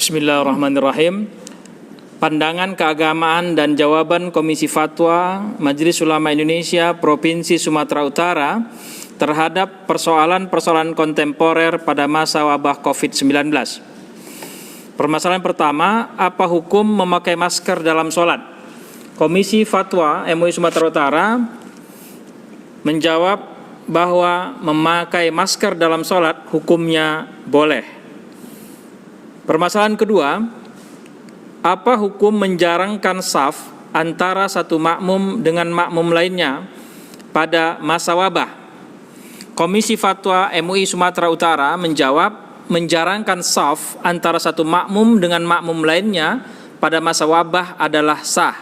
Bismillahirrahmanirrahim. Pandangan keagamaan dan jawaban Komisi Fatwa Majelis Ulama Indonesia Provinsi Sumatera Utara terhadap persoalan-persoalan kontemporer pada masa wabah COVID-19. Permasalahan pertama, apa hukum memakai masker dalam sholat? Komisi Fatwa MUI Sumatera Utara menjawab bahwa memakai masker dalam sholat hukumnya boleh. Permasalahan kedua, apa hukum menjarangkan shaf antara satu makmum dengan makmum lainnya pada masa wabah? Komisi Fatwa MUI Sumatera Utara menjawab menjarangkan shaf antara satu makmum dengan makmum lainnya pada masa wabah adalah sah.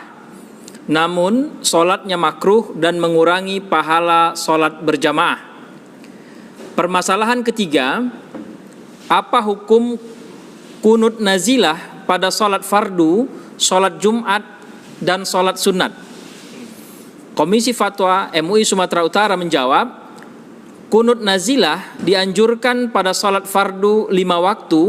Namun, sholatnya makruh dan mengurangi pahala sholat berjamaah. Permasalahan ketiga, apa hukum kunut nazilah pada sholat fardu, sholat Jumat, dan sholat sunat? Komisi Fatwa MUI Sumatera Utara menjawab, kunut nazilah dianjurkan pada sholat fardu 5 waktu,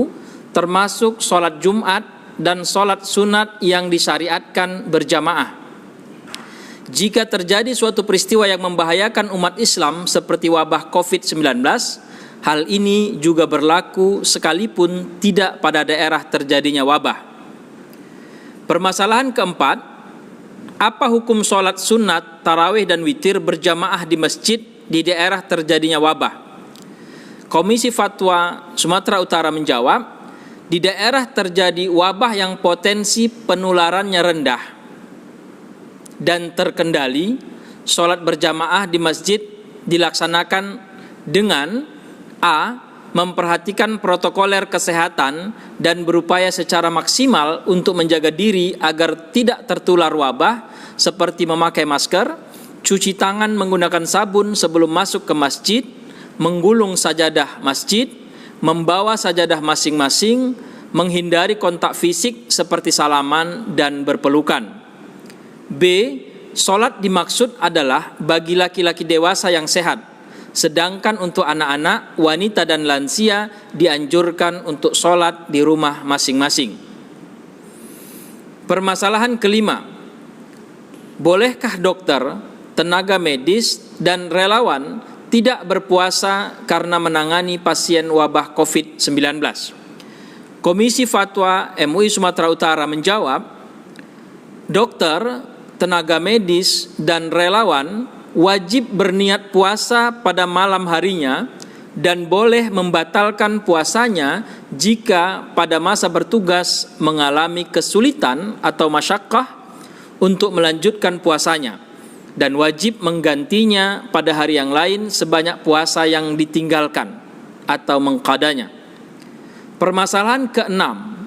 termasuk sholat Jumat dan sholat sunat yang disyariatkan berjamaah. Jika terjadi suatu peristiwa yang membahayakan umat Islam seperti wabah COVID-19, hal ini juga berlaku sekalipun tidak pada daerah terjadinya wabah. Permasalahan keempat, apa hukum sholat sunat, tarawih dan witir berjamaah di masjid di daerah terjadinya wabah? Komisi Fatwa Sumatera Utara menjawab, di daerah terjadi wabah yang potensi penularannya rendah dan terkendali, sholat berjamaah di masjid dilaksanakan dengan A. Memperhatikan protokoler kesehatan dan berupaya secara maksimal untuk menjaga diri agar tidak tertular wabah seperti memakai masker, cuci tangan menggunakan sabun sebelum masuk ke masjid, menggulung sajadah masjid, membawa sajadah masing-masing, menghindari kontak fisik seperti salaman dan berpelukan. B. Sholat dimaksud adalah bagi laki-laki dewasa yang sehat, sedangkan untuk anak-anak, wanita dan lansia dianjurkan untuk sholat di rumah masing-masing. Permasalahan kelima, bolehkah dokter, tenaga medis, dan relawan tidak berpuasa karena menangani pasien wabah COVID-19? Komisi Fatwa MUI Sumatera Utara menjawab, dokter, tenaga medis, dan relawan wajib berniat puasa pada malam harinya dan boleh membatalkan puasanya jika pada masa bertugas mengalami kesulitan atau masyakkah untuk melanjutkan puasanya, dan wajib menggantinya pada hari yang lain sebanyak puasa yang ditinggalkan atau mengqadanya. Permasalahan keenam,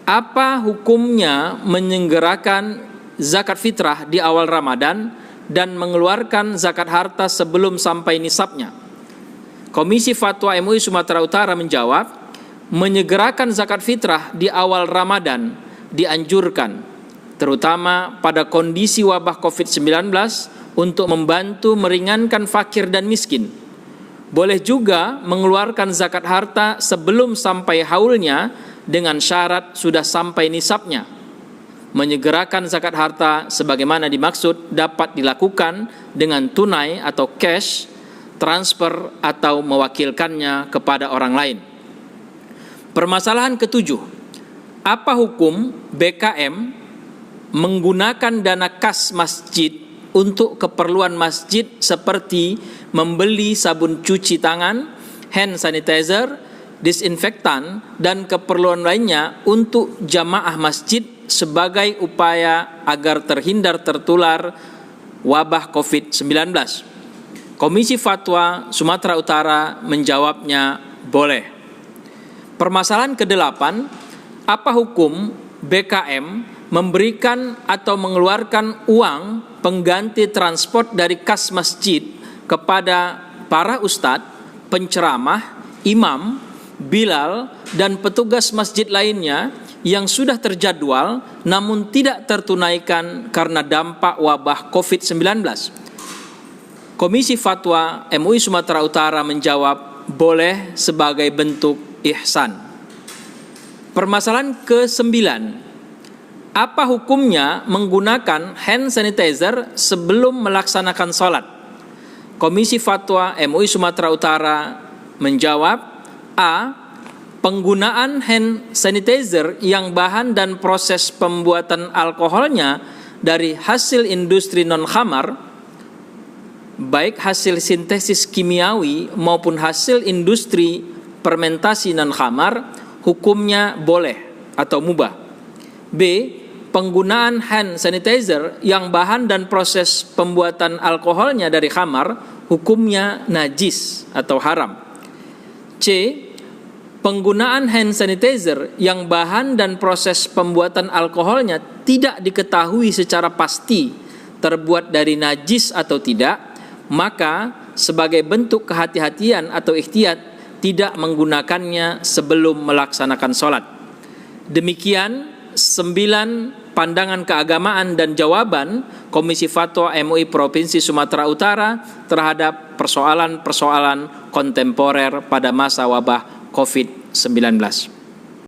apa hukumnya menyelenggarakan zakat fitrah di awal Ramadan dan mengeluarkan zakat harta sebelum sampai nisabnya? Komisi Fatwa MUI Sumatera Utara menjawab, menyegerakan zakat fitrah di awal Ramadan dianjurkan, terutama pada kondisi wabah COVID-19 untuk membantu meringankan fakir dan miskin. Boleh juga mengeluarkan zakat harta sebelum sampai haulnya dengan syarat sudah sampai nisabnya. Menyegerakan zakat harta sebagaimana dimaksud dapat dilakukan dengan tunai atau cash, transfer, atau mewakilkannya kepada orang lain. Permasalahan ketujuh, apa hukum BKM menggunakan dana kas masjid untuk keperluan masjid seperti membeli sabun cuci tangan, hand sanitizer, disinfektan, dan keperluan lainnya untuk jamaah masjid sebagai upaya agar terhindar tertular wabah COVID-19? Komisi Fatwa Sumatera Utara menjawabnya boleh. Permasalahan kedelapan, apa hukum BKM memberikan atau mengeluarkan uang pengganti transport dari kas masjid kepada para ustadz, penceramah, imam, bilal, dan petugas masjid lainnya yang sudah terjadwal namun tidak tertunaikan karena dampak wabah COVID-19? Komisi Fatwa MUI Sumatera Utara menjawab boleh sebagai bentuk ihsan. Permasalahan ke-9. Apa hukumnya menggunakan hand sanitizer sebelum melaksanakan sholat? Komisi Fatwa MUI Sumatera Utara menjawab, A. Penggunaan hand sanitizer yang bahan dan proses pembuatan alkoholnya dari hasil industri non-khamar, baik hasil sintesis kimiawi maupun hasil industri fermentasi non-khamar, hukumnya boleh atau mubah. B. Penggunaan hand sanitizer yang bahan dan proses pembuatan alkoholnya dari khamar, hukumnya najis atau haram. C. Penggunaan hand sanitizer yang bahan dan proses pembuatan alkoholnya tidak diketahui secara pasti terbuat dari najis atau tidak, maka sebagai bentuk kehati-hatian atau ikhtiyat tidak menggunakannya sebelum melaksanakan sholat. Demikian 9 pandangan keagamaan dan jawaban Komisi Fatwa MUI Provinsi Sumatera Utara terhadap persoalan-persoalan kontemporer pada masa wabah COVID-19.